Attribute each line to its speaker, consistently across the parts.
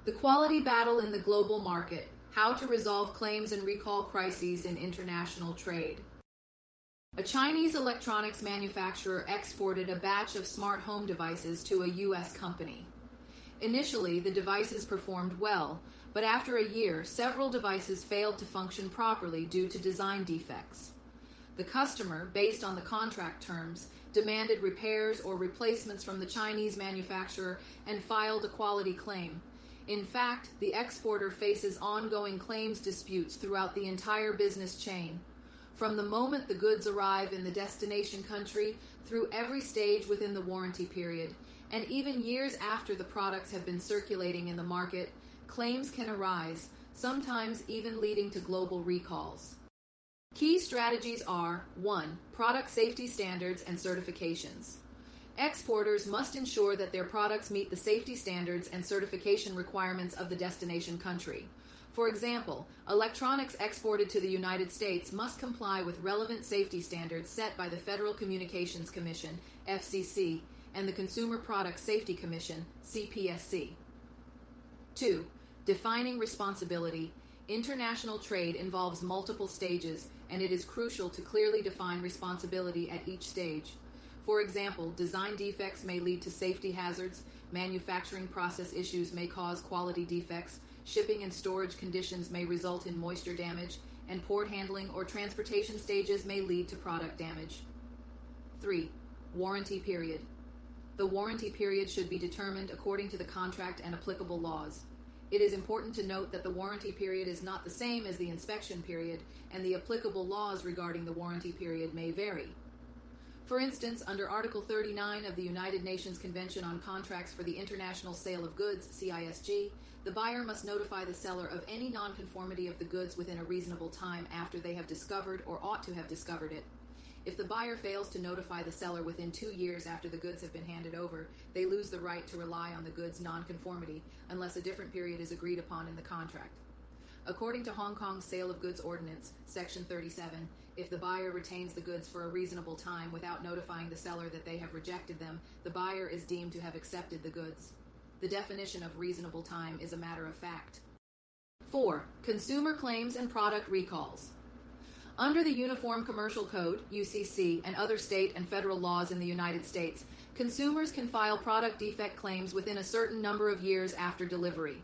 Speaker 1: The quality battle in the global market. How to resolve claims and recall crises in international trade. A Chinese electronics manufacturer exported a batch of smart home devices to a U.S. company. Initially, the devices performed well, but after a year, several devices failed to function properly due to design defects. The customer, based on the contract terms, demanded repairs or replacements from the Chinese manufacturer and filed a quality claim. In fact, the exporter faces ongoing claims disputes throughout the entire business chain. From the moment the goods arrive in the destination country through every stage within the warranty period, and even years after the products have been circulating in the market, claims can arise, sometimes even leading to global recalls. Key strategies are 1. Product safety standards and certifications. Exporters must ensure that their products meet the safety standards and certification requirements of the destination country. For example, electronics exported to the United States must comply with relevant safety standards set by the Federal Communications Commission, FCC, and the Consumer Product Safety Commission, CPSC. 2. Defining responsibility. International trade involves multiple stages, and it is crucial to clearly define responsibility at each stage. For example, design defects may lead to safety hazards, manufacturing process issues may cause quality defects, shipping and storage conditions may result in moisture damage, and port handling or transportation stages may lead to product damage. 3. Warranty period. The warranty period should be determined according to the contract and applicable laws. It is important to note that the warranty period is not the same as the inspection period, and the applicable laws regarding the warranty period may vary. For instance, under Article 39 of the United Nations Convention on Contracts for the International Sale of Goods, CISG, the buyer must notify the seller of any nonconformity of the goods within a reasonable time after they have discovered or ought to have discovered it. If the buyer fails to notify the seller within 2 years after the goods have been handed over, they lose the right to rely on the goods' nonconformity unless a different period is agreed upon in the contract. According to Hong Kong's Sale of Goods Ordinance, Section 37, if the buyer retains the goods for a reasonable time without notifying the seller that they have rejected them, the buyer is deemed to have accepted the goods. The definition of reasonable time is a matter of fact. 4. Consumer claims and product recalls. Under the Uniform Commercial Code, UCC, and other state and federal laws in the United States, consumers can file product defect claims within a certain number of years after delivery.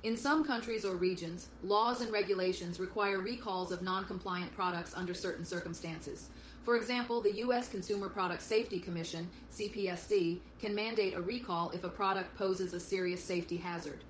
Speaker 1: In some countries or regions, laws and regulations require recalls of non-compliant products under certain circumstances. For example, the U.S. Consumer Product Safety Commission, CPSC, can mandate a recall if a product poses a serious safety hazard.